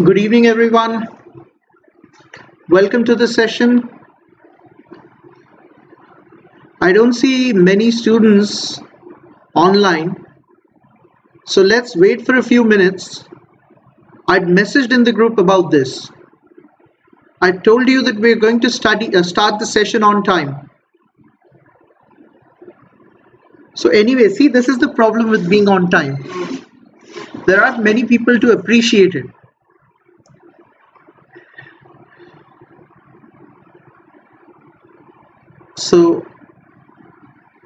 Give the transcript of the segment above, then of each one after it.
Good evening, everyone. Welcome to the session. I don't see many students online, so let's wait for a few minutes. I'd messaged in the group about this. I told you that we're going to start the session on time. So anyway, see, this is the problem with being on time. There aren't many people to appreciate it. So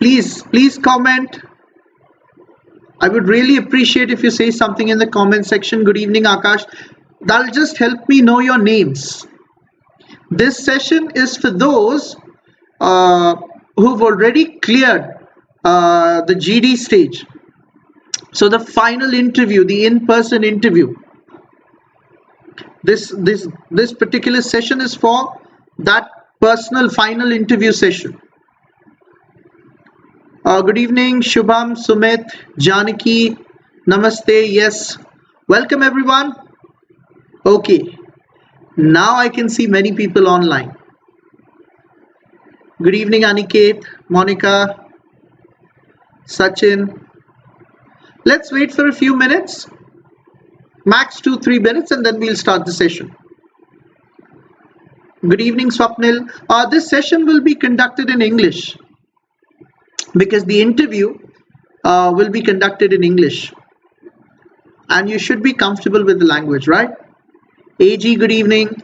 please comment. I would really appreciate if you say something in the comment section. Good evening, Aakash. That'll just help me know your names. This session is for those who've already cleared the GD stage. So the final interview, the in-person interview. This particular session is for that personal final interview session. Good evening, Shubham, Sumit, Janaki, Namaste. Yes, welcome everyone. Okay, now I can see many people online. Good evening, Aniket, Monica, Sachin. Let's wait for a few minutes, max 2-3 minutes, and then we'll start the session. Good evening, Swapnil. This session will be conducted in English because the interview will be conducted in English, and you should be comfortable with the language, right? AG, good evening.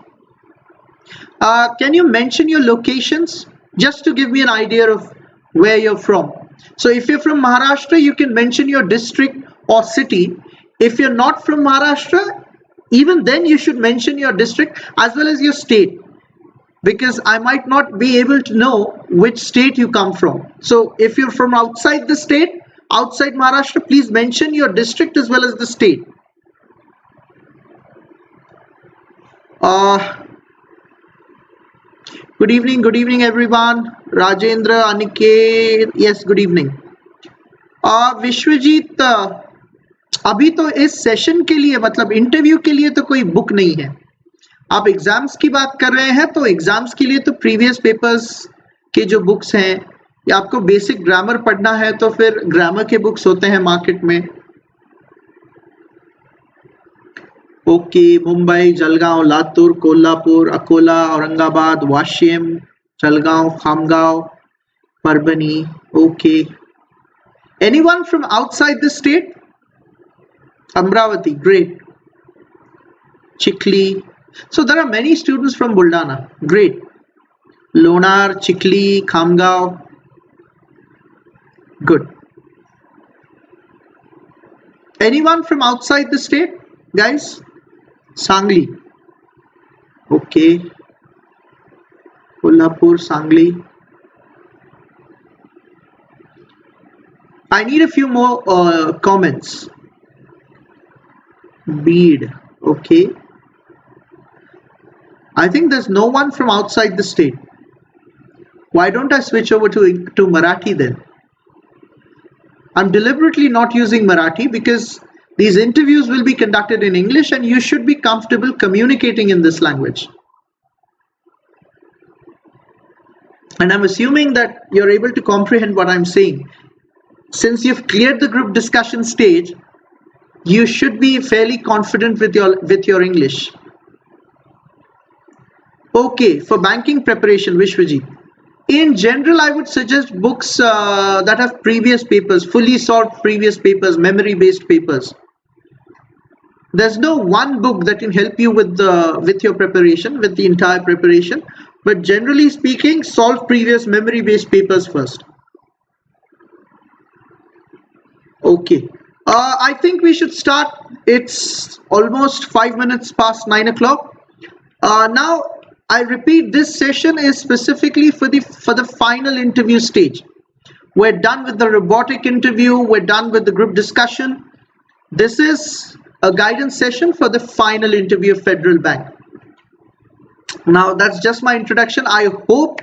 Can you mention your locations just to give me an idea of where you're from? So if you're from Maharashtra, you can mention your district or city. If you're not from Maharashtra, even then you should mention your district as well as your state, because I might not be able to know which state you come from. So if you're from outside the state, outside Maharashtra, please mention your district as well as the state. Good evening everyone. Rajendra, Aniket, yes, good evening. Vishwajeet, अभी तो इस session के लिए, मतलब interview के लिए तो कोई बुक नहीं है. आप एग्जाम्स की बात कर रहे हैं तो एग्जाम्स के लिए तो प्रीवियस पेपर्स के जो बुक्स हैं, या आपको बेसिक ग्रामर पढ़ना है तो फिर ग्रामर के बुक्स होते हैं मार्केट में. Okay, Mumbai, Jalgaon, Latur, Kolhapur, Akola, Aurangabad, Washim, Jalgaon, Khamgaon, Parbhani. Okay, anyone from outside the state? Amravati, great. Chikli. So there are many students from Buldana. Great. Lonar, Chikli, Khamgaon. Good. Anyone from outside the state, guys? Sangli. Okay. Kolhapur, Sangli. I need a few more comments. Bead. Okay. I think there's no one from outside the state. Why don't I switch over to Marathi then? I'm deliberately not using Marathi because these interviews will be conducted in English and you should be comfortable communicating in this language. And I'm assuming that you're able to comprehend what I'm saying. Since you've cleared the group discussion stage, you should be fairly confident with your English. Okay, for banking preparation, Vishwajit. In general, I would suggest books that have previous papers, fully solved previous papers, memory-based papers. There's no one book that can help you with your preparation, with the entire preparation. But generally speaking, solve previous memory-based papers first. Okay. I think we should start. It's almost 5 minutes past 9 o'clock. Now, I repeat, this session is specifically for the final interview stage. We're done with the robotic interview. We're done with the group discussion. This is a guidance session for the final interview of Federal Bank. Now, that's just my introduction. I hope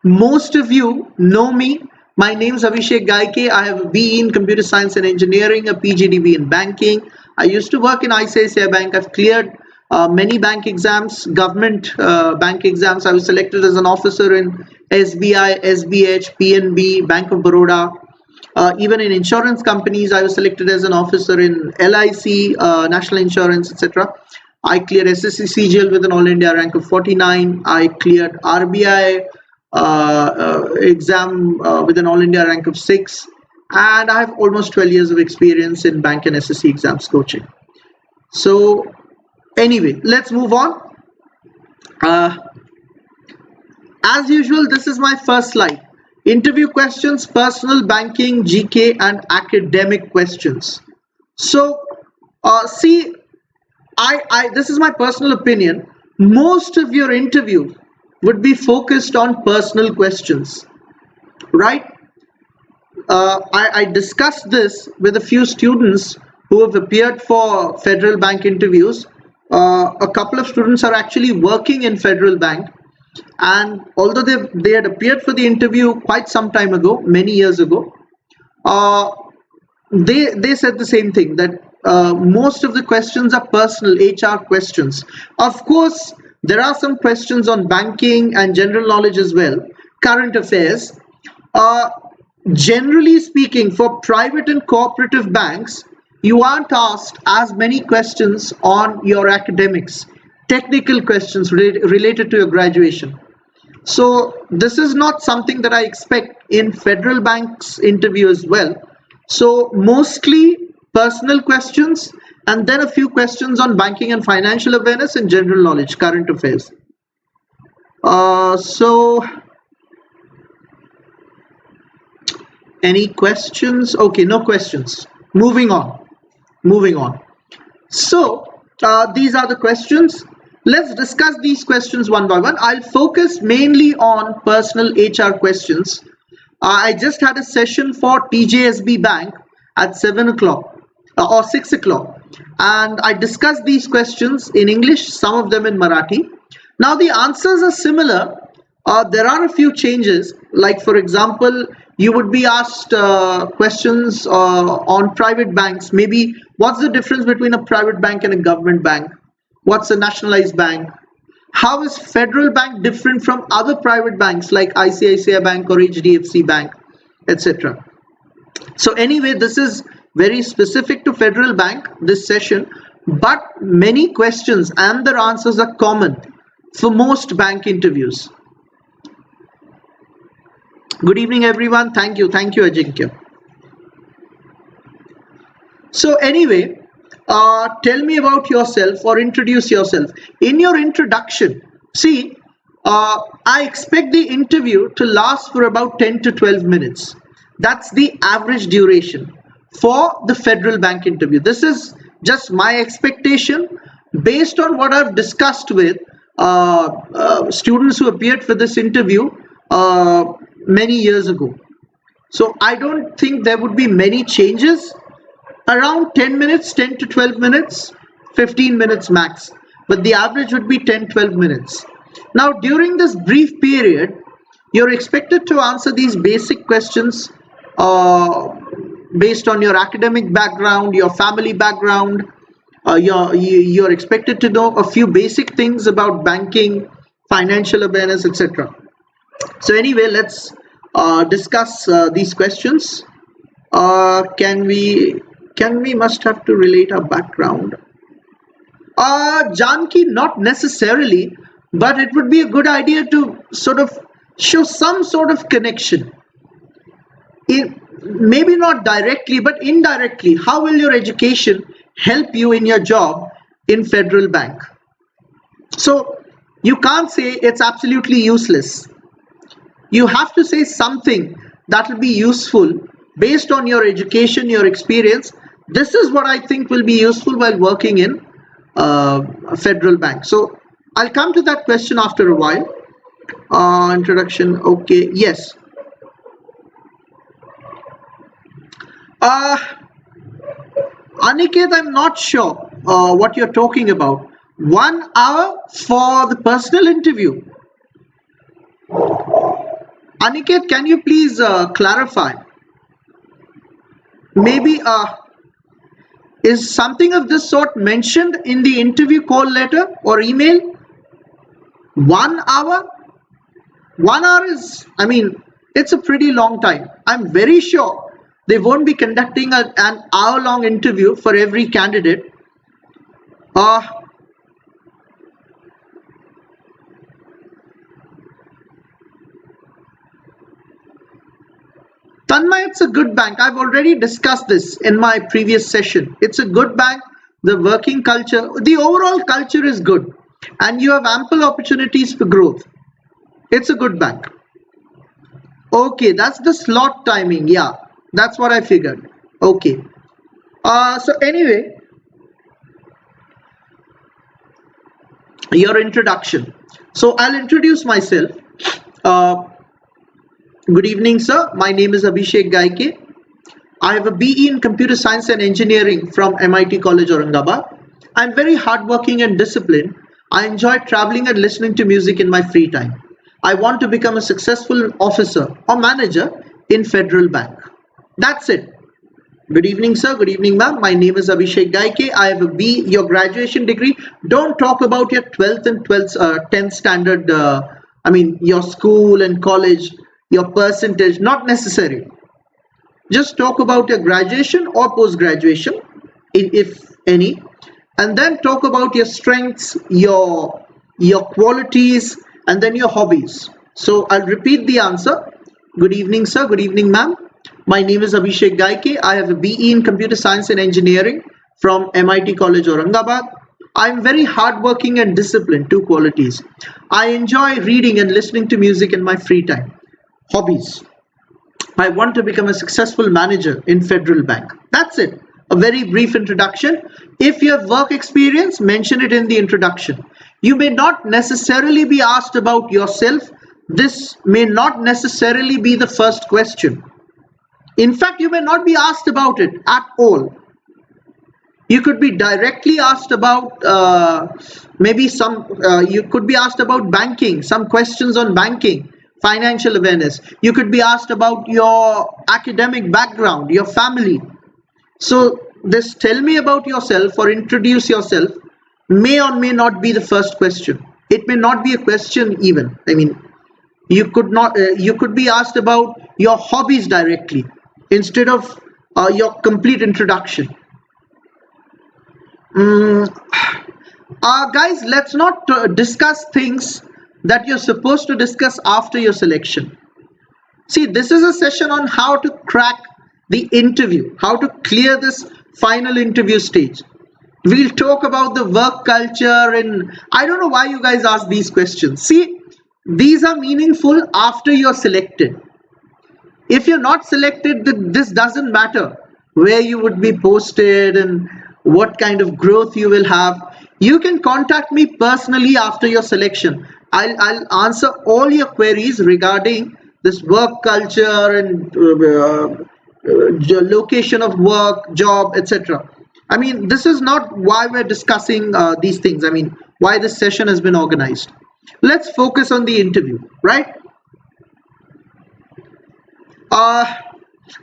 most of you know me. My name is Abhishek Gaike. I have a BE in Computer Science and Engineering, a PGDB in Banking. I used to work in ICICI Bank. I've cleared many bank exams, government bank exams. I was selected as an officer in SBI, SBH, PNB, Bank of Baroda. Even in insurance companies, I was selected as an officer in LIC, National Insurance, etc. I cleared SSC CGL with an All India rank of 49. I cleared RBI exam with an All India rank of 6. And I have almost 12 years of experience in bank and SSC exams coaching. So anyway, let's move on. As usual, this is my first slide. Interview questions, personal, banking, GK, and academic questions. So, see, this is my personal opinion. Most of your interview would be focused on personal questions, right? I discussed this with a few students who have appeared for federal bank interviews. A couple of students are actually working in federal bank. And although they had appeared for the interview quite some time ago, many years ago, they said the same thing, that most of the questions are personal HR questions. Of course, there are some questions on banking and general knowledge as well, current affairs. Generally speaking, for private and cooperative banks, you aren't asked as many questions on your academics, technical questions related to your graduation. So this is not something that I expect in federal banks interview as well. So mostly personal questions, and then a few questions on banking and financial awareness and general knowledge, current affairs. So any questions? Okay, no questions. Moving on. So these are the questions. Let's discuss these questions one by one. I'll focus mainly on personal HR questions. I just had a session for TJSB Bank at 7 o'clock or 6 o'clock, and I discussed these questions in English, some of them in Marathi. Now the answers are similar. There are a few changes, like for example, you would be asked questions on private banks. Maybe what's the difference between a private bank and a government bank? What's a nationalized bank? How is federal bank different from other private banks like ICICI Bank or HDFC Bank, etc. So anyway, this is very specific to federal bank, this session, but many questions and their answers are common for most bank interviews. Good evening, everyone. Thank you, Ajinkya. So anyway, tell me about yourself or introduce yourself. In your introduction, see, I expect the interview to last for about 10 to 12 minutes. That's the average duration for the federal bank interview. This is just my expectation based on what I've discussed with students who appeared for this interview many years ago. So I don't think there would be many changes. Around 10 minutes, 10 to 12 minutes, 15 minutes max. But the average would be 10-12 minutes. Now, during this brief period, you're expected to answer these basic questions based on your academic background, your family background. You're expected to know a few basic things about banking, financial awareness, etc. So anyway, let's discuss these questions. Can we must have to relate our background? Janki, not necessarily, but it would be a good idea to sort of show some sort of connection. Maybe not directly, but indirectly. How will your education help you in your job in federal bank? So you can't say it's absolutely useless. You have to say something that will be useful based on your education, your experience. This is what I think will be useful while working in a federal bank. So I'll come to that question after a while. Introduction, okay, yes. Aniket, I'm not sure what you're talking about. 1 hour for the personal interview. Aniket, can you please clarify? Maybe Is something of this sort mentioned in the interview call letter or email? 1 hour? 1 hour is, I mean, it's a pretty long time. I'm very sure they won't be conducting an hour-long interview for every candidate. Tanmay, it's a good bank. I've already discussed this in my previous session. It's a good bank. The working culture, the overall culture is good, and you have ample opportunities for growth. It's a good bank. Okay, that's the slot timing. Yeah, that's what I figured. Okay. So anyway, your introduction. So I'll introduce myself. Good evening, sir. My name is Abhishek Gaike. I have a BE in Computer Science and Engineering from MIT College, Aurangabad. I'm very hardworking and disciplined. I enjoy traveling and listening to music in my free time. I want to become a successful officer or manager in Federal Bank. That's it. Good evening, sir. Good evening, ma'am. My name is Abhishek Gaike. I have a B, your graduation degree. Don't talk about your 12th and 10th standard, your school and college, your percentage, not necessary. Just talk about your graduation or post-graduation, if any, and then talk about your strengths, your qualities, and then your hobbies. So I'll repeat the answer. Good evening, sir. Good evening, ma'am. My name is Abhishek Gaike. I have a BE in Computer Science and Engineering from MIT College, Aurangabad. I'm very hardworking and disciplined, 2 qualities. I enjoy reading and listening to music in my free time. Hobbies. I want to become a successful manager in Federal Bank. That's it. A very brief introduction. If you have work experience, mention it in the introduction. You may not necessarily be asked about yourself. This may not necessarily be the first question. In fact, you may not be asked about it at all. You could be directly asked about you could be asked about banking, some questions on banking, financial awareness. You could be asked about your academic background, your family. So this tell me about yourself or introduce yourself may or may not be the first question. It may not be a question even. I mean, you could be asked about your hobbies directly instead of your complete introduction. Guys, let's not discuss things that you're supposed to discuss after your selection. See, this is a session on how to crack the interview, how to clear this final interview stage. We'll talk about the work culture, and I don't know why you guys ask these questions. See, these are meaningful after you're selected. If you're not selected, this doesn't matter where you would be posted and what kind of growth you will have. You can contact me personally after your selection. I'll answer all your queries regarding this work culture and location of work, job, etc. I mean, this is not why we're discussing these things. I mean, why this session has been organized. Let's focus on the interview, right?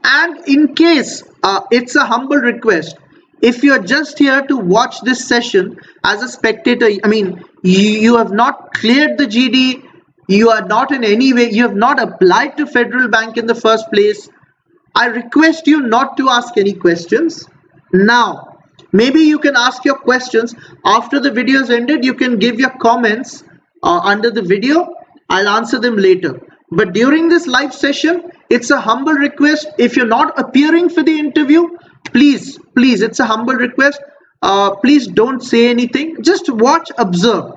And in case it's a humble request, if you're just here to watch this session as a spectator, I mean, you have not cleared the GD, you are not in any way, you have not applied to Federal Bank in the first place, I request you not to ask any questions now. Maybe you can ask your questions after the video is ended. You can give your comments under the video. I'll answer them later. But during this live session, it's a humble request. If you're not appearing for the interview, please, it's a humble request. Please don't say anything. Just watch, observe.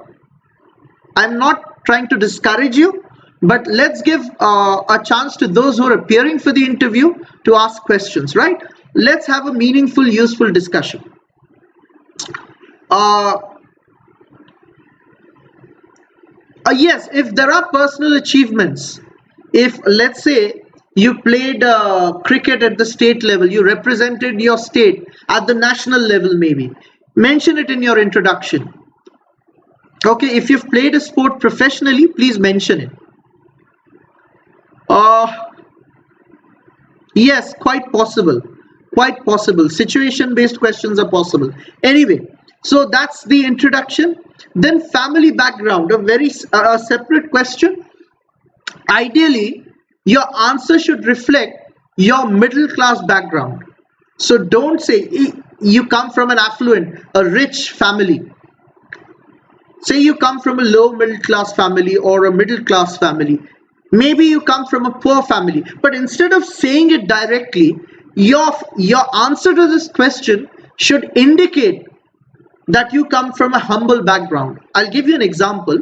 I'm not trying to discourage you, but let's give a chance to those who are appearing for the interview to ask questions, right? Let's have a meaningful, useful discussion. Yes, if there are personal achievements, if let's say you played cricket at the state level, you represented your state at the national level, maybe mention it in your introduction. Okay, if you've played a sport professionally, please mention it. Yes, quite possible. quite possible. Situation based questions are possible. Anyway, so that's the introduction. Then family background, a very separate question. Ideally, your answer should reflect your middle class background. So don't say you come from an affluent, a rich family. Say you come from a low middle class family or a middle class family. Maybe you come from a poor family. But instead of saying it directly, your answer to this question should indicate that you come from a humble background. I'll give you an example.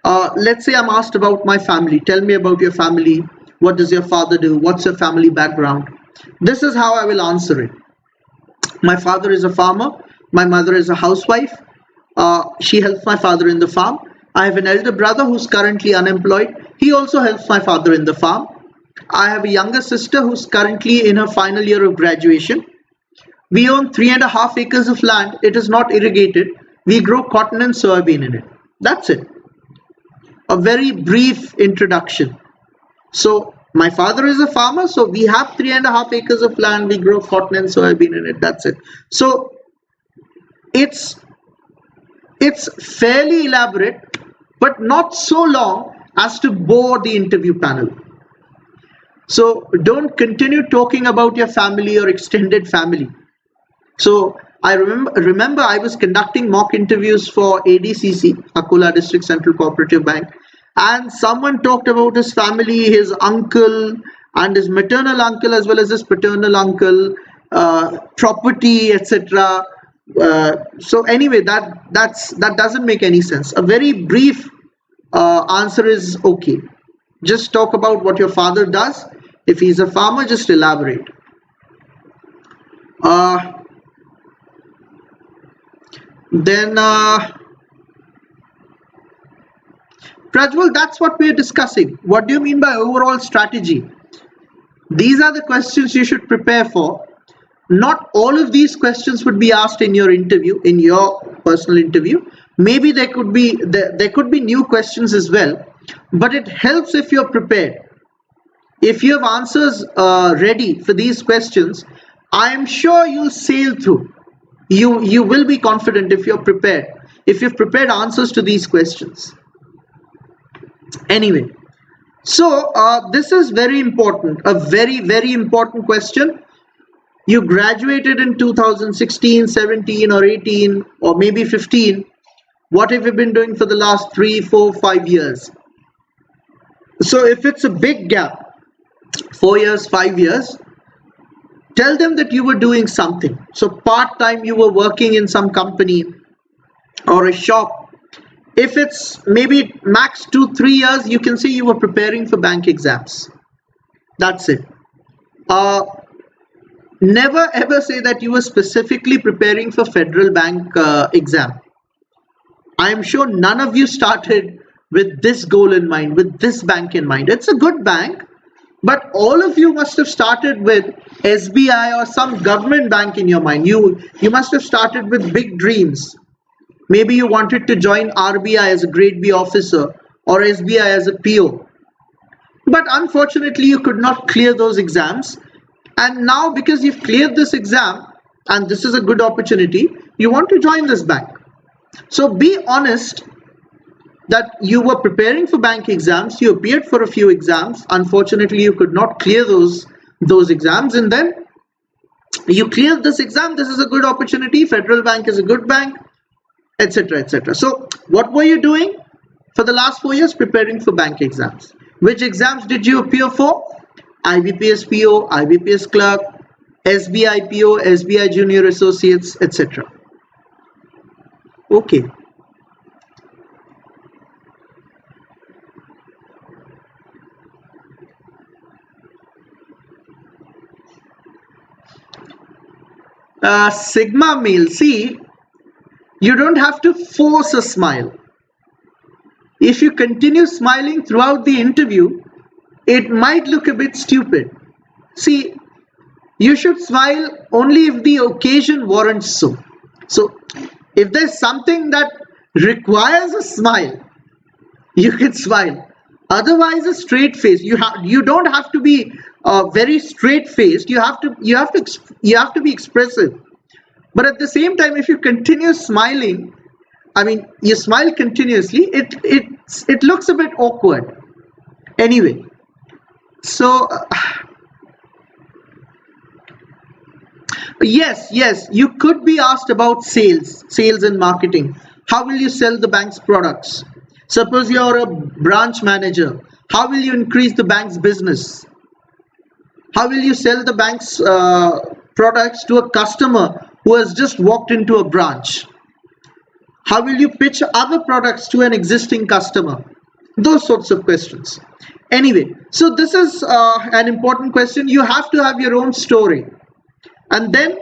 Let's say I'm asked about my family. Tell me about your family. What does your father do? What's your family background? This is how I will answer it. My father is a farmer. My mother is a housewife. She helps my father in the farm. I have an elder brother who's currently unemployed. He also helps my father in the farm. I have a younger sister who's currently in her final year of graduation. We own 3.5 acres of land. It is not irrigated. We grow cotton and soybean in it. That's it. A very brief introduction. So my father is a farmer, so we have 3.5 acres of land. We grow cotton and soybean in it. That's it. So it's fairly elaborate, but not so long as to bore the interview panel. So don't continue talking about your family or extended family. So I remember I was conducting mock interviews for ADCC, Akola District Central Cooperative Bank, and someone talked about his family, his uncle and his maternal uncle as well as his paternal uncle, property, etc. So anyway, that doesn't make any sense. A very brief answer is okay. Just talk about what your father does. If he's a farmer, just elaborate. Then Prajwal, that's what we are discussing. What do you mean by overall strategy? These are the questions you should prepare for. Not all of these questions would be asked in your interview, in your personal interview. Maybe there could be new questions as well, but it helps if you're prepared. If you have answers ready for these questions, I am sure you'll sail through. You will be confident if you're prepared, if you've prepared answers to these questions. Anyway, so this is very important, a very, very important question. You graduated in 2016, 17 or 18 or maybe 15. What have you been doing for the last 3, 4, 5 years? So if it's a big gap, 4 years, 5 years, tell them that you were doing something. So part-time you were working in some company or a shop. If it's maybe max 2-3 years, you can say you were preparing for bank exams. That's it. Never ever say that you were specifically preparing for federal bank exam. I am sure none of you started with this goal in mind, with this bank in mind. It's a good bank, but all of you must have started with SBI or some government bank in your mind. You must have started with big dreams. Maybe you wanted to join RBI as a grade B officer or SBI as a PO. But unfortunately, you could not clear those exams. And now because you've cleared this exam, and this is a good opportunity, you want to join this bank. So be honest that you were preparing for bank exams, you appeared for a few exams. Unfortunately, you could not clear those exams, and then you cleared this exam. This is a good opportunity. Federal bank is a good bank, etc., etc. So what were you doing for the last 4 years? Preparing for bank exams. Which exams did you appear for? IBPS PO, IBPS clerk, SBI PO, SBI junior associates, etc. Okay. Sigma male, see, you don't have to force a smile. If you continue smiling throughout the interview, it might look a bit stupid. See, you should smile only if the occasion warrants so. So, if there's something that requires a smile, you can smile. Otherwise, a straight face. You don't have to be very straight faced. You have to be expressive. But at the same time, if you continue smiling, I mean, you smile continuously, it looks a bit awkward. Anyway, so yes, you could be asked about sales and marketing. How will you sell the bank's products? Suppose you're a branch manager. How will you increase the bank's business? How will you sell the bank's products to a customer who has just walked into a branch? How will you pitch other products to an existing customer? Those sorts of questions. Anyway, so this is an important question. You have to have your own story. And then,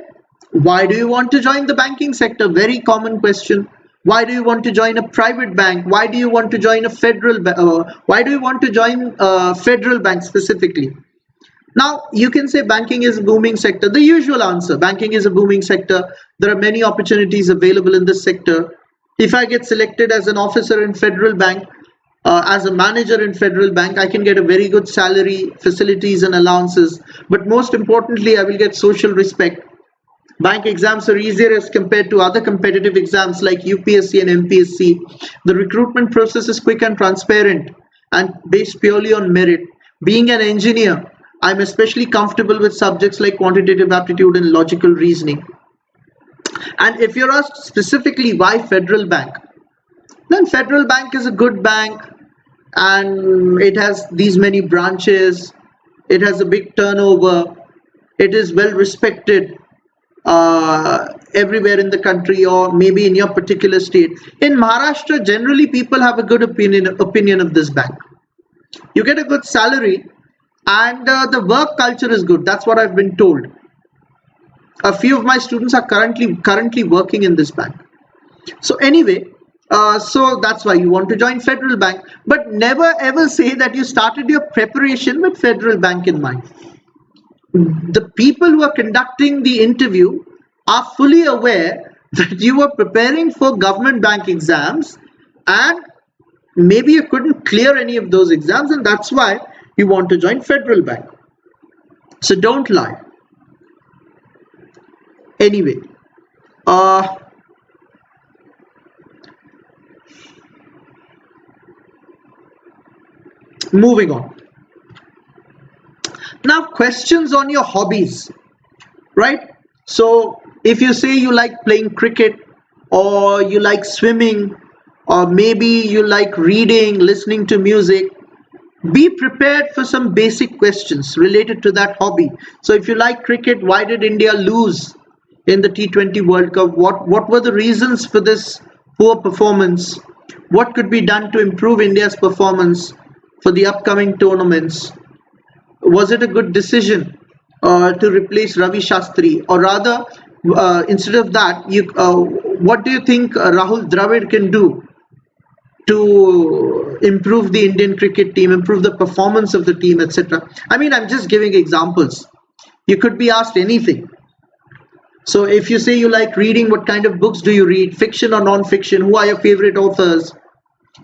why do you want to join the banking sector? Very common question. Why do you want to join a private bank? Why do you want to join a federal bank? Why do you want to join a federal bank specifically? Now, you can say banking is a booming sector. The usual answer, banking is a booming sector. There are many opportunities available in this sector. If I get selected as an officer in federal bank, as a manager in federal bank, I can get a very good salary, facilities and allowances. But most importantly, I will get social respect. Bank exams are easier as compared to other competitive exams like UPSC and MPSC. The recruitment process is quick and transparent and based purely on merit. Being an engineer, I'm especially comfortable with subjects like quantitative aptitude and logical reasoning. And if you're asked specifically why federal bank, then federal bank is a good bank and it has these many branches. It has a big turnover. It is well respected everywhere in the country or maybe in your particular state. In Maharashtra, generally people have a good opinion of this bank. You get a good salary and the work culture is good. That's what I've been told. A few of my students are currently working in this bank. So anyway, so that's why you want to join federal bank. But never ever say that you started your preparation with federal bank in mind. The people who are conducting the interview are fully aware that you were preparing for government bank exams and maybe you couldn't clear any of those exams, and that's why you want to join federal bank. So don't lie. Anyway, moving on. Now, questions on your hobbies, right? So if you say you like playing cricket or you like swimming or maybe you like reading, listening to music, be prepared for some basic questions related to that hobby. So if you like cricket, why did India lose in the T20 World Cup? What were the reasons for this poor performance? What could be done to improve India's performance for the upcoming tournaments? Was it a good decision to replace Ravi Shastri, or rather, instead of that, what do you think Rahul Dravid can do to improve the Indian cricket team, improve the performance of the team, etc.? I mean, I'm just giving examples. You could be asked anything. So if you say you like reading, what kind of books do you read? Fiction or non-fiction? Who are your favorite authors?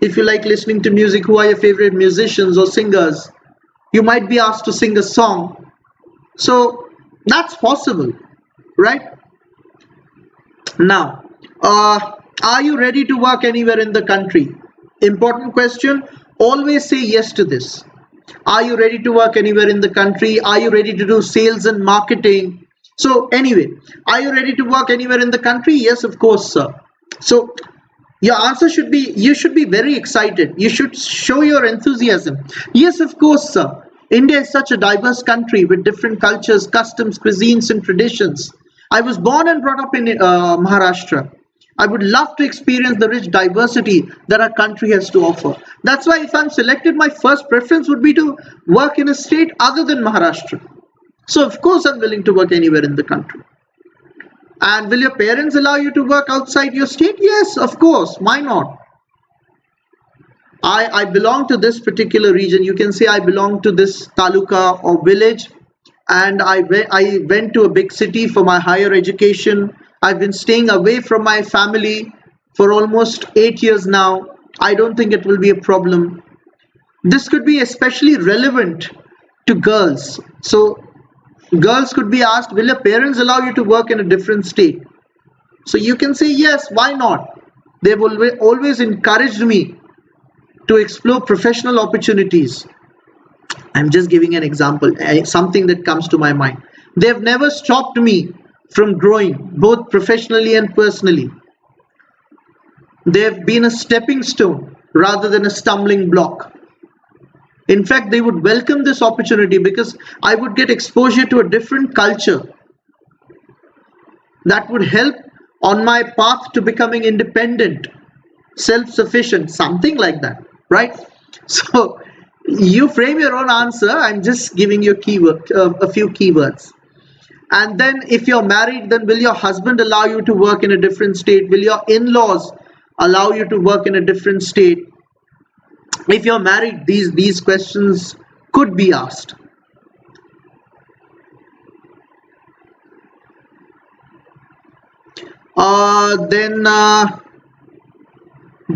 If you like listening to music, who are your favorite musicians or singers? You might be asked to sing a song. So that's possible, right? Now, are you ready to work anywhere in the country? Important question. Always say yes to this. Are you ready to work anywhere in the country? Are you ready to do sales and marketing? So anyway, are you ready to work anywhere in the country? Yes, of course, sir. So your answer should be, you should be very excited. You should show your enthusiasm. Yes, of course, sir. India is such a diverse country with different cultures, customs, cuisines, and traditions. I was born and brought up in Maharashtra. I would love to experience the rich diversity that our country has to offer. That's why if I'm selected, my first preference would be to work in a state other than Maharashtra. So of course I'm willing to work anywhere in the country. And will your parents allow you to work outside your state? Yes, of course. Why not? I belong to this particular region. You can say I belong to this taluka or village, and I went to a big city for my higher education. I've been staying away from my family for almost 8 years now. I don't think it will be a problem. This could be especially relevant to girls. So girls could be asked, will your parents allow you to work in a different state? So you can say yes, why not? They've always encouraged me to explore professional opportunities. I'm just giving an example, something that comes to my mind. They've never stopped me from growing, both professionally and personally. They've been a stepping stone rather than a stumbling block. In fact, they would welcome this opportunity because I would get exposure to a different culture that would help on my path to becoming independent, self-sufficient, something like that, right? So you frame your own answer. I'm just giving you a few keywords. And then if you're married, then will your husband allow you to work in a different state? Will your in-laws allow you to work in a different state? If you're married, these questions could be asked.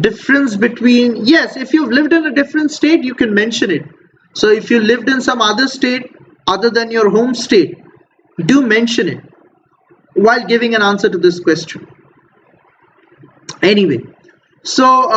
Difference between, yes, if you've lived in a different state, you can mention it. So if you lived in some other state other than your home state, do mention it while giving an answer to this question. Anyway, so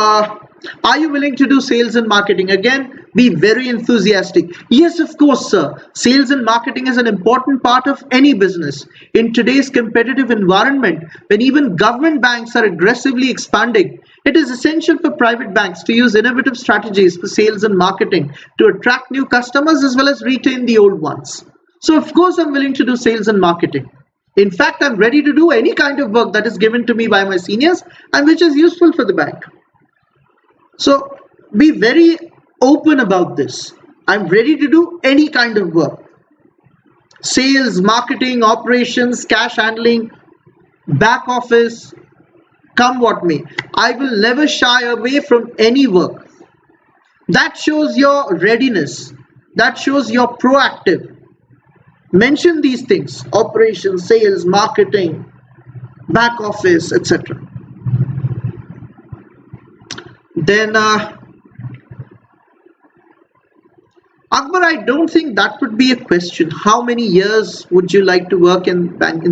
are you willing to do sales and marketing? Again, be very enthusiastic. Yes, of course, sir. Sales and marketing is an important part of any business. In today's competitive environment, when even government banks are aggressively expanding, it is essential for private banks to use innovative strategies for sales and marketing to attract new customers as well as retain the old ones. So of course, I'm willing to do sales and marketing. In fact, I'm ready to do any kind of work that is given to me by my seniors and which is useful for the bank. So be very open about this. I'm ready to do any kind of work. Sales, marketing, operations, cash handling, back office, come what may. I will never shy away from any work. That shows your readiness. That shows you're proactive. Mention these things: operations, sales, marketing, back office, etc. Then Akbar, I don't think that would be a question. How many years would you like to work in bank?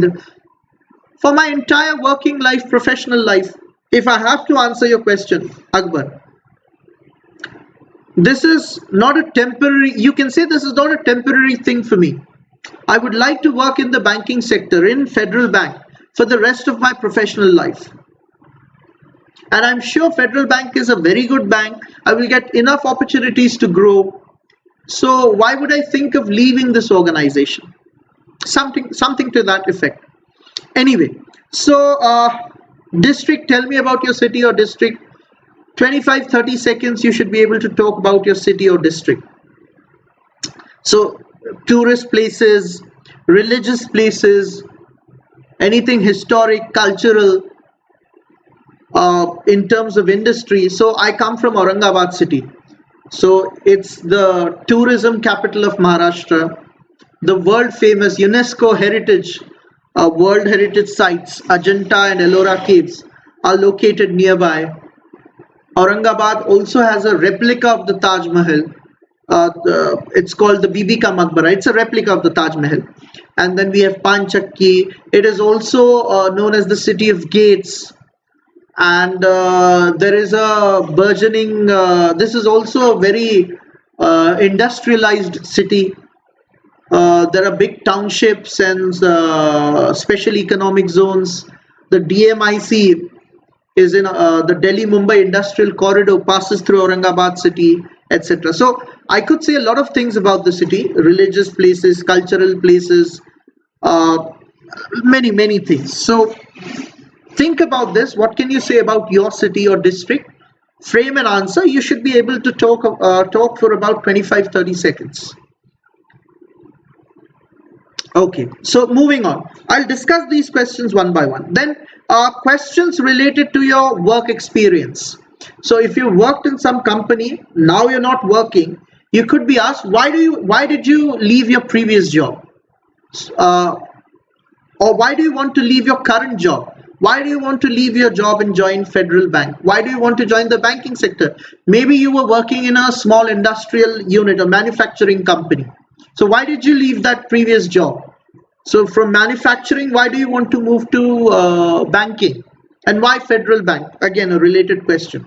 For my entire working life, professional life, if I have to answer your question, Akbar, this is not a temporary, you can say this is not a temporary thing for me. I would like to work in the banking sector, in Federal Bank, for the rest of my professional life. And I'm sure Federal Bank is a very good bank. I will get enough opportunities to grow. So why would I think of leaving this organization? Something to that effect. Anyway, so district, tell me about your city or district. 25-30 seconds, you should be able to talk about your city or district. So tourist places, religious places, anything historic, cultural, in terms of industry. So I come from Aurangabad city. So it's the tourism capital of Maharashtra. The world famous UNESCO heritage, World Heritage Sites, Ajanta and Ellora caves are located nearby. Aurangabad also has a replica of the Taj Mahal. It's called the Bibi Ka Maqbara. It's a replica of the Taj Mahal. And then we have Panchakki. It is also known as the city of gates. And there is a burgeoning, this is also a very industrialized city. There are big townships and special economic zones. The DMIC is in the Delhi-Mumbai Industrial Corridor, passes through Aurangabad city, etc. So I could say a lot of things about the city: religious places, cultural places, many things. So think about this. What can you say about your city or district? Frame an answer. You should be able to talk for about 25-30 seconds. Okay, so moving on. I'll discuss these questions one by one. Then questions related to your work experience. So if you worked in some company, now you're not working, you could be asked, why did you leave your previous job? Or why do you want to leave your current job? Why do you want to leave your job and join Federal Bank? Why do you want to join the banking sector? Maybe you were working in a small industrial unit, a manufacturing company. So why did you leave that previous job? So from manufacturing, why do you want to move to banking? And why Federal Bank? Again, a related question.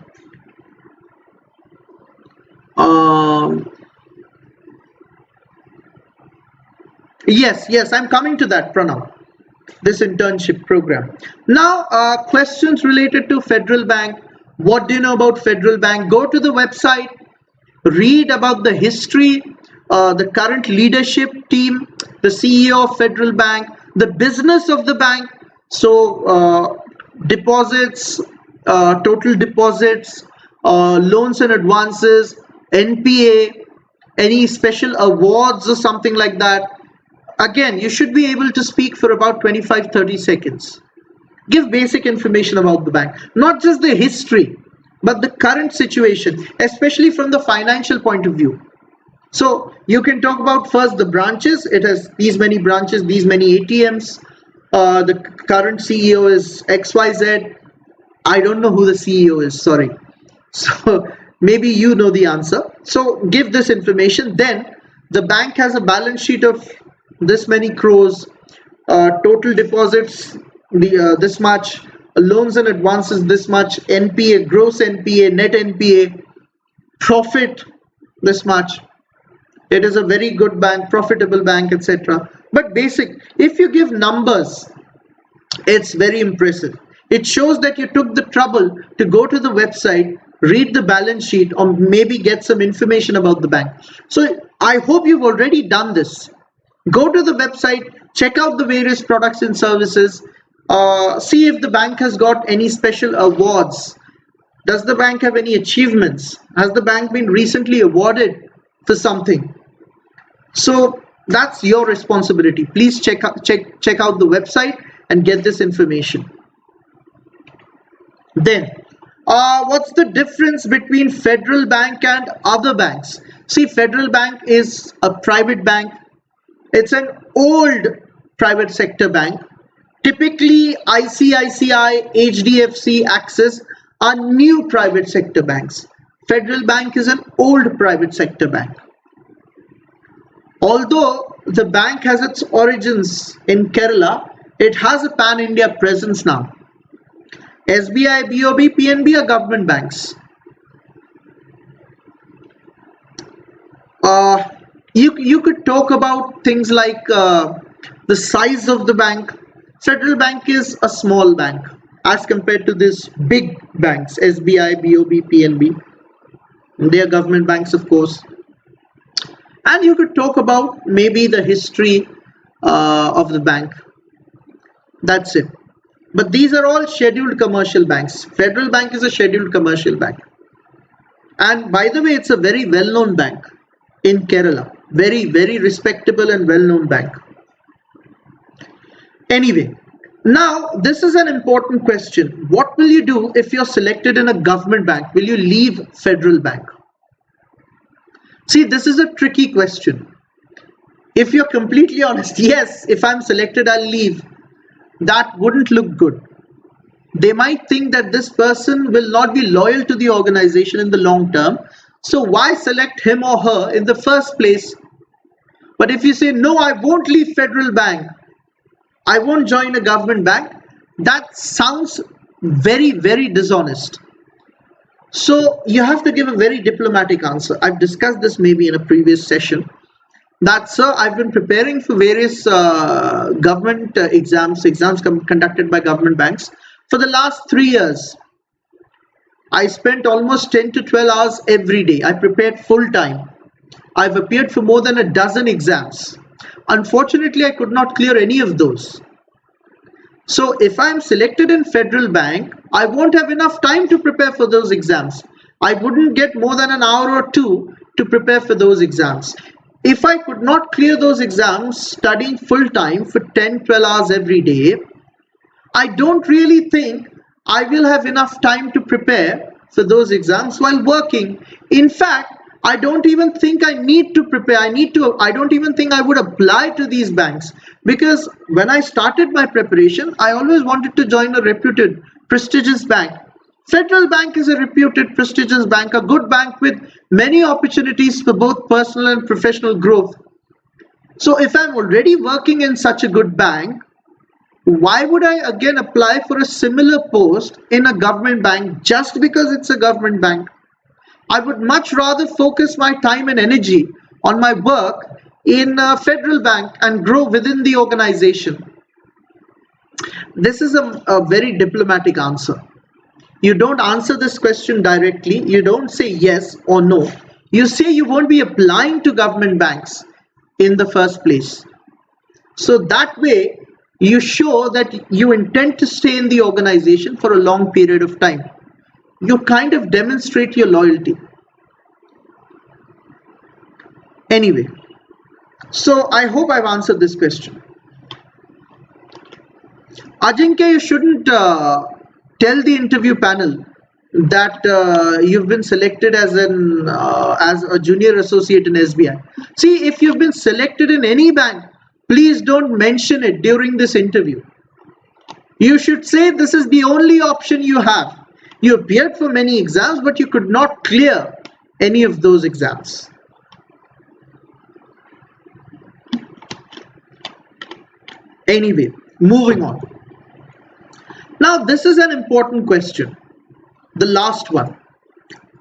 Yes, I'm coming to that, Pranav. This internship program. Now, questions related to Federal Bank. What do you know about Federal Bank? Go to the website, read about the history, the current leadership team, the CEO of Federal Bank, the business of the bank. So deposits, total deposits, loans and advances, NPA, any special awards or something like that. Again, you should be able to speak for about 25-30 seconds. Give basic information about the bank, not just the history, but the current situation, especially from the financial point of view. So you can talk about first the branches. It has these many branches, these many ATMs. The current CEO is XYZ. I don't know who the CEO is, sorry. So maybe you know the answer. So give this information. Then the bank has a balance sheet of this many crores, total deposits this much, loans and advances this much, NPA, gross NPA, net NPA, profit this much. It is a very good bank, profitable bank, etc. But basic, if you give numbers, it's very impressive. It shows that you took the trouble to go to the website, read the balance sheet, or maybe get some information about the bank. So I hope you've already done this. Go to the website, check out the various products and services, see if the bank has got any special awards. Does the bank have any achievements? Has the bank been recently awarded for something? So that's your responsibility. Please check out the website and get this information. Then, what's the difference between Federal Bank and other banks? See, Federal Bank is a private bank. It's an old private sector bank. Typically, ICICI, HDFC, Axis are new private sector banks. Federal Bank is an old private sector bank. Although the bank has its origins in Kerala, it has a pan-India presence now. SBI, BOB, PNB are government banks. You could talk about things like the size of the bank. Federal Bank is a small bank as compared to these big banks, SBI, BOB, PNB. They are government banks, of course. And you could talk about maybe the history of the bank. That's it. But these are all scheduled commercial banks. Federal Bank is a scheduled commercial bank. And by the way, it's a very well-known bank in Kerala. Very, very respectable and well-known bank. Anyway, now this is an important question. What will you do if you're selected in a government bank? Will you leave Federal Bank? See, this is a tricky question. If you're completely honest, yes, if I'm selected, I'll leave. That wouldn't look good. They might think that this person will not be loyal to the organization in the long term. So why select him or her in the first place? But if you say, no, I won't leave Federal Bank, I won't join a government bank, that sounds very, very dishonest. So you have to give a very diplomatic answer. I've discussed this maybe in a previous session. That, sir, I've been preparing for various government exams conducted by government banks for the last 3 years. I spent almost 10 to 12 hours every day. I prepared full time. I've appeared for more than a dozen exams. Unfortunately, I could not clear any of those. So if I'm selected in Federal Bank, I won't have enough time to prepare for those exams. I wouldn't get more than an hour or two to prepare for those exams. If I could not clear those exams studying full time for 10-12 hours every day, I don't really think I will have enough time to prepare for those exams while working. In fact, I don't even think I need to prepare. I don't even think I would apply to these banks, because when I started my preparation, I always wanted to join a reputed, prestigious bank. Federal Bank is a reputed, prestigious bank, a good bank with many opportunities for both personal and professional growth. So if I'm already working in such a good bank, why would I again apply for a similar post in a government bank just because it's a government bank? I would much rather focus my time and energy on my work in a federal bank and grow within the organization. This is a very diplomatic answer. You don't answer this question directly. You don't say yes or no. You say you won't be applying to government banks in the first place. So that way, you show that you intend to stay in the organization for a long period of time. You kind of demonstrate your loyalty. Anyway, so I hope I've answered this question. Ajinkya, you shouldn't tell the interview panel that you've been selected as a junior associate in SBI. See, if you've been selected in any bank, please don't mention it during this interview. You should say this is the only option you have. You appeared for many exams, but you could not clear any of those exams. Anyway, moving on. Now, this is an important question. The last one.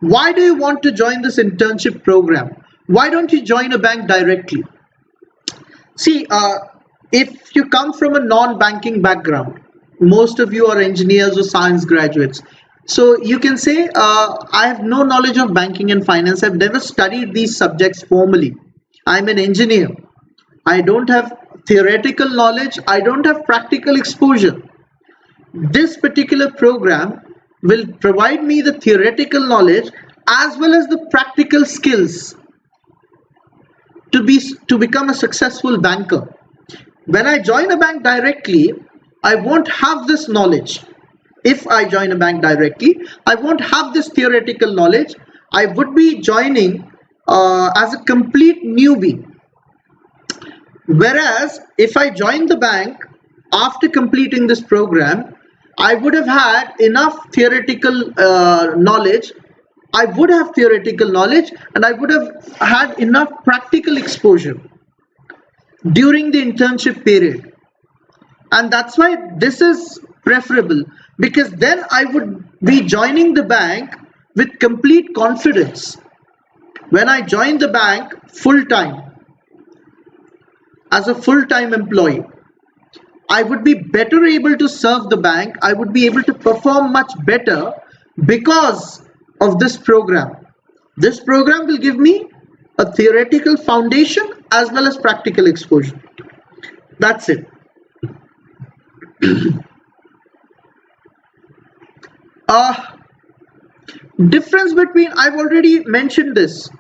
Why do you want to join this internship program? Why don't you join a bank directly? See, if you come from a non-banking background, most of you are engineers or science graduates. So you can say, I have no knowledge of banking and finance. I've never studied these subjects formally. I'm an engineer. I don't have theoretical knowledge. I don't have practical exposure. This particular program will provide me the theoretical knowledge as well as the practical skills to become a successful banker. When I join a bank directly, I won't have this knowledge. If I join a bank directly, I won't have this theoretical knowledge. I would be joining as a complete newbie. Whereas if I join the bank after completing this program, I would have had enough theoretical knowledge. I would have theoretical knowledge and I would have had enough practical exposure during the internship period. And that's why this is preferable, because then I would be joining the bank with complete confidence. When I join the bank full-time, as a full-time employee, I would be better able to serve the bank. I would be able to perform much better because of this program. This program will give me a theoretical foundation as well as practical exposure. That's it. Difference between, I've already mentioned this.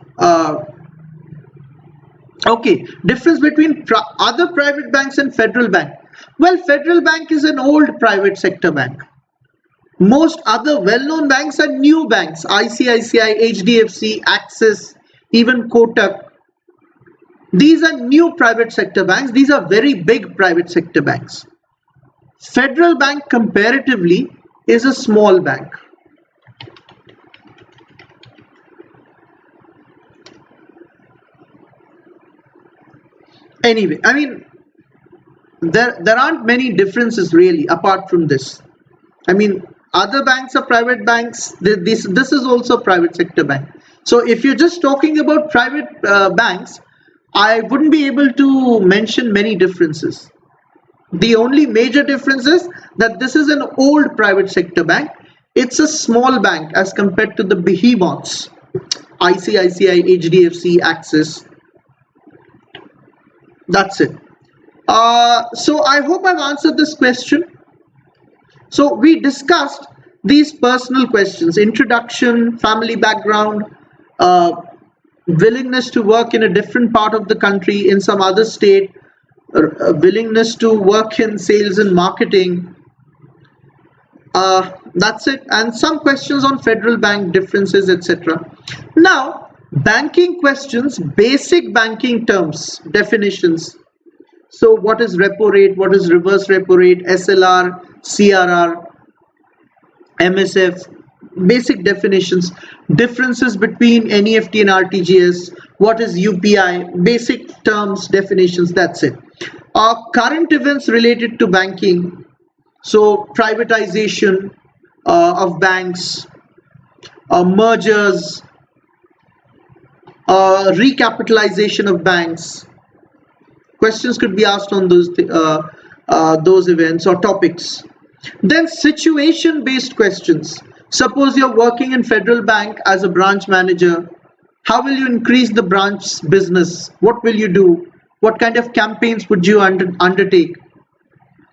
Okay, difference between other private banks and federal bank. Well, Federal Bank is an old private sector bank. Most other well-known banks are new banks. ICICI, HDFC, Axis, even Kotak. These are new private sector banks. These are very big private sector banks. Federal Bank comparatively is a small bank. Anyway, I mean, there aren't many differences really apart from this. I mean, other banks are private banks. This is also a private sector bank. So if you're just talking about private banks, I wouldn't be able to mention many differences. The only major difference is that this is an old private sector bank. It's a small bank as compared to the behemoths, ICICI, HDFC, Axis. That's it. So I hope I've answered this question. So we discussed these personal questions: introduction, family background, willingness to work in a different part of the country, in some other state, willingness to work in sales and marketing. That's it. And some questions on federal bank differences, etc. Now, banking questions, basic banking terms, definitions. So what is repo rate, what is reverse repo rate, SLR, CRR, MSF, basic definitions, differences between NEFT and RTGS, what is UPI, basic terms, definitions, that's it. Current events related to banking, so privatization of banks, mergers, recapitalization of banks. Questions could be asked on those events or topics. Then situation based questions. Suppose you're working in Federal Bank as a branch manager. How will you increase the branch business? What will you do? What kind of campaigns would you undertake?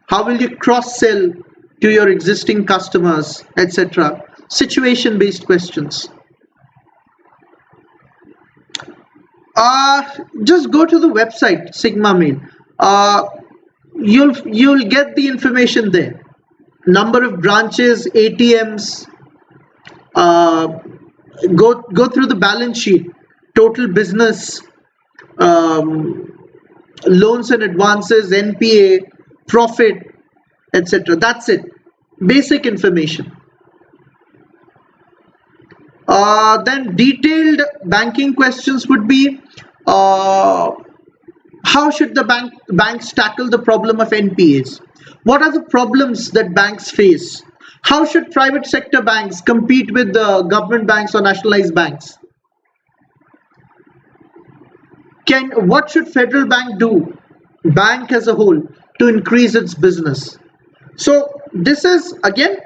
How will you cross sell to your existing customers, etc.? Situation based questions. Just go to the website Sigma Mail. You'll get the information there. Number of branches, ATMs. Go through the balance sheet, total business, loans and advances, NPA, profit, etc. That's it. Basic information. Then detailed banking questions would be, how should the banks tackle the problem of NPAs? What are the problems that banks face? How should private sector banks compete with the government banks or nationalized banks? What should Federal Bank do, bank as a whole, to increase its business? So this is, again,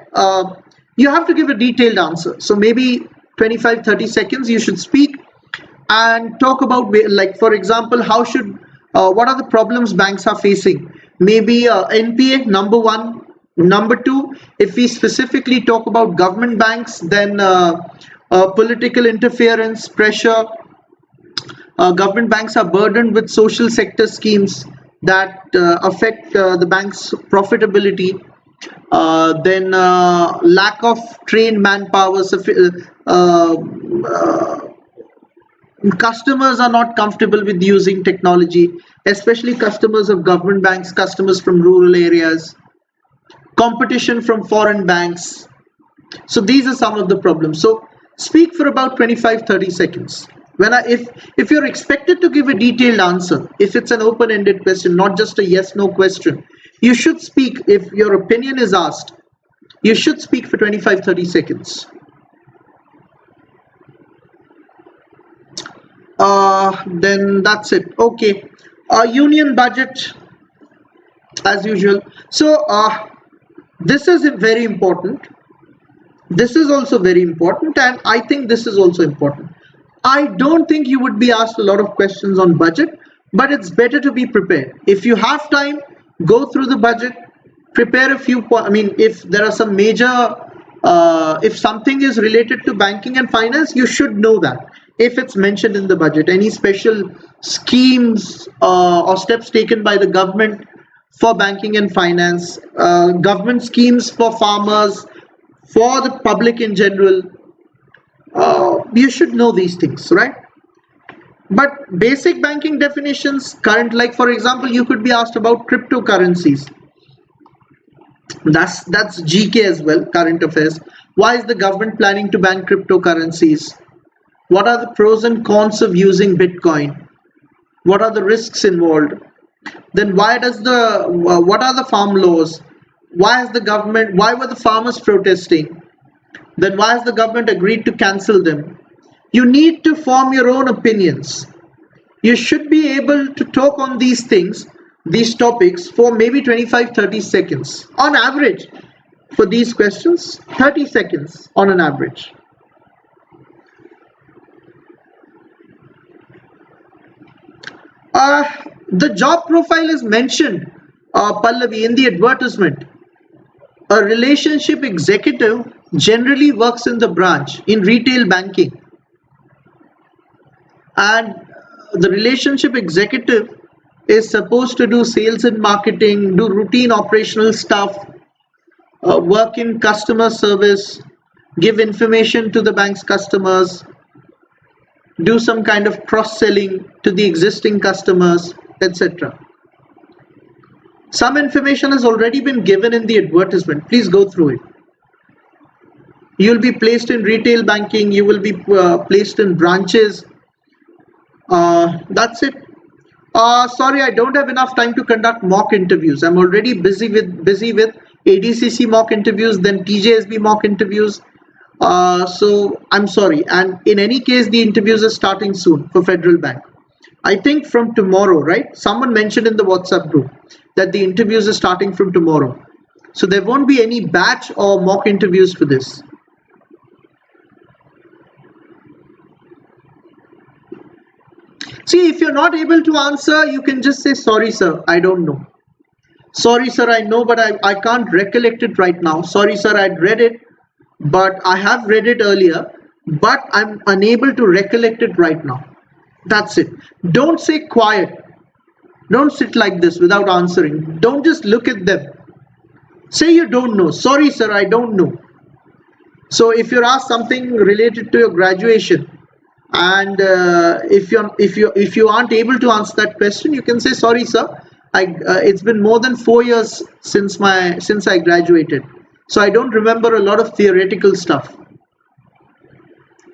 you have to give a detailed answer. So maybe 25-30 seconds you should speak and talk about, like, for example, what are the problems banks are facing? Maybe NPA, number one. Number two, if we specifically talk about government banks, then political interference, pressure. Government banks are burdened with social sector schemes that affect the bank's profitability. Then lack of trained manpower. Customers are not comfortable with using technology, especially customers of government banks, customers from rural areas. Competition from foreign banks. So these are some of the problems. So speak for about 25-30 seconds. If you're expected to give a detailed answer, if it's an open-ended question, not just a yes/no question, you should speak. If your opinion is asked, you should speak for 25-30 seconds. Then that's it. Okay. Union budget, as usual. So this is very important. This is also very important, and I think this is also important. I don't think you would be asked a lot of questions on budget, but it's better to be prepared. If you have time, go through the budget, prepare a few points. I mean, if there are some major, if something is related to banking and finance, you should know that. If it's mentioned in the budget, any special schemes or steps taken by the government for banking and finance, government schemes for farmers, for the public in general, you should know these things, right? But basic banking definitions, current, like for example, you could be asked about cryptocurrencies. That's GK as well, current affairs. Why is the government planning to ban cryptocurrencies? What are the pros and cons of using Bitcoin? What are the risks involved? Then what are the farm laws? Why were the farmers protesting? Then why has the government agreed to cancel them? You need to form your own opinions. You should be able to talk on these things, these topics, for maybe 25-30 seconds. On average, for these questions, 30 seconds on an average. The job profile is mentioned, Pallavi, in the advertisement. A relationship executive generally works in the branch in retail banking, and the relationship executive is supposed to do sales and marketing, do routine operational stuff, work in customer service, give information to the bank's customers, do some kind of cross-selling to the existing customers, etc. Some information has already been given in the advertisement. Please go through it. You will be placed in retail banking, you will be placed in branches, That's it. Sorry, I don't have enough time to conduct mock interviews. I'm already busy with ADCC mock interviews, then TJSB mock interviews. So I'm sorry. And in any case, the interviews are starting soon for Federal Bank. I think from tomorrow, right? Someone mentioned in the WhatsApp group that the interviews are starting from tomorrow. So there won't be any batch or mock interviews for this. See, if you're not able to answer, you can just say, sorry, sir, I don't know. Sorry, sir, I know, but I can't recollect it right now. Sorry, sir, I'd read it, but I have read it earlier, but I'm unable to recollect it right now. That's it. Don't say quiet. Don't sit like this without answering. Don't just look at them. Say you don't know. Sorry, sir, I don't know. So if you're asked something related to your graduation, and if you aren't able to answer that question, you can say, sorry, sir, it's been more than 4 years since I graduated, so I don't remember a lot of theoretical stuff.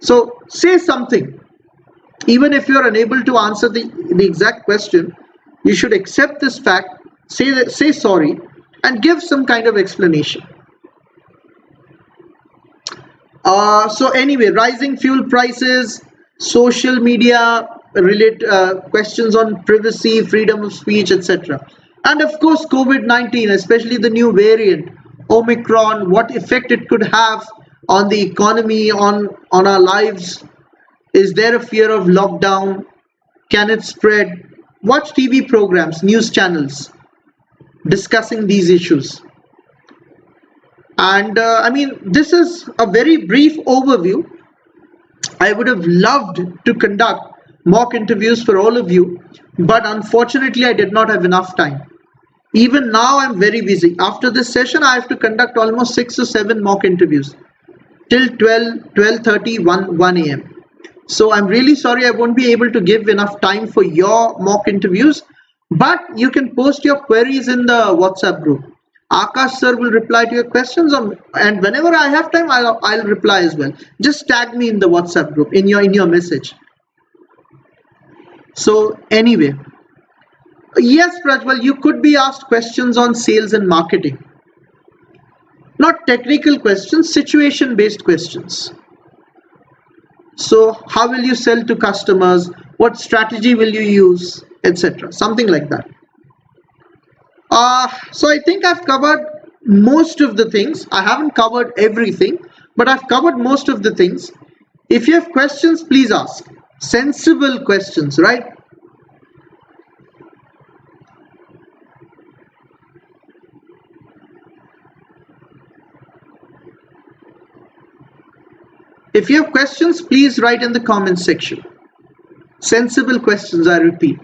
So say something. Even if you're unable to answer the exact question, you should accept this fact, say sorry, and give some kind of explanation. So anyway, rising fuel prices, social media related questions on privacy, freedom of speech, etc. And of course, COVID-19, especially the new variant, Omicron, what effect it could have on the economy, on our lives. Is there a fear of lockdown? Can it spread? Watch TV programs, news channels discussing these issues. And I mean, this is a very brief overview. I would have loved to conduct mock interviews for all of you, but unfortunately I did not have enough time. Even now I'm very busy. After this session I have to conduct almost 6 or 7 mock interviews till 12:30, 1 a.m. So I'm really sorry I won't be able to give enough time for your mock interviews, but you can post your queries in the WhatsApp group. Aakash sir will reply to your questions, and whenever I have time, I'll reply as well. Just tag me in the WhatsApp group in your message. So anyway, yes, Prajwal, you could be asked questions on sales and marketing. Not technical questions, situation-based questions. So how will you sell to customers? What strategy will you use, etc. Something like that. So I think I've covered most of the things. I haven't covered everything, but I've covered most of the things. If you have questions, please ask. Sensible questions, right? If you have questions, please write in the comments section. Sensible questions, I repeat.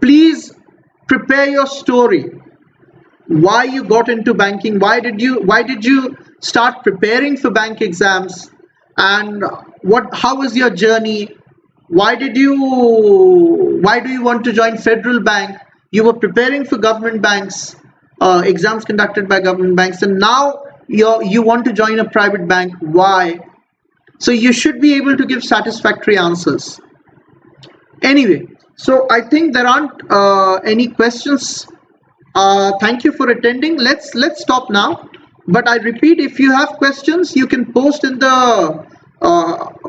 Please prepare your story. Why you got into banking? Why did you start preparing for bank exams? And how was your journey? Why do you want to join Federal Bank? You were preparing for government banks, exams conducted by government banks, and now you want to join a private bank. Why? So you should be able to give satisfactory answers. Anyway, so I think there aren't any questions. Thank you for attending. Let's stop now. But I repeat, if you have questions, you can post in the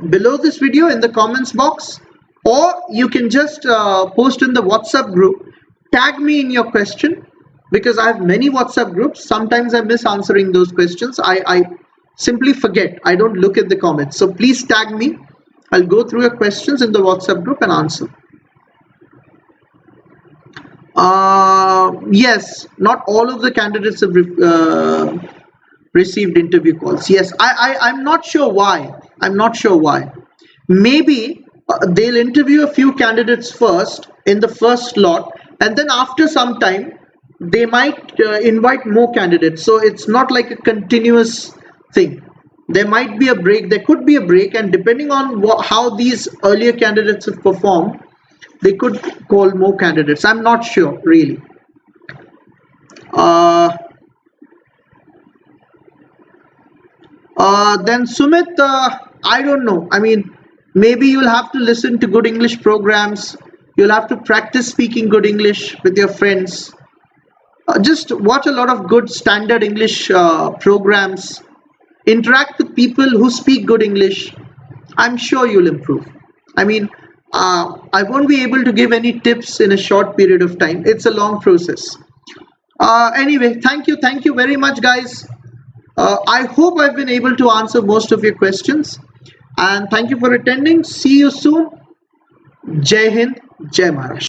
below this video in the comments box, or you can just post in the WhatsApp group. Tag me in your question, because I have many WhatsApp groups. Sometimes I miss answering those questions. I simply forget. I don't look at the comments. So please tag me. I'll go through your questions in the WhatsApp group and answer. Yes, not all of the candidates have received interview calls. Yes, I'm not sure why. I'm not sure why. Maybe they'll interview a few candidates first in the first slot, and then after some time they might invite more candidates. So it's not like a continuous thing. There might be a break. There could be a break, and depending on how these earlier candidates have performed, they could call more candidates. I'm not sure really. Then Sumit, I don't know. I mean, Maybe you'll have to listen to good English programs. You'll have to practice speaking good English with your friends. Just watch a lot of good standard English programs. Interact with people who speak good English. I'm sure you'll improve. I mean, I won't be able to give any tips in a short period of time. It's a long process. Anyway, thank you very much, guys. I hope I've been able to answer most of your questions. And thank you for attending. See you soon. Jai Hind, Jai Maharashtra.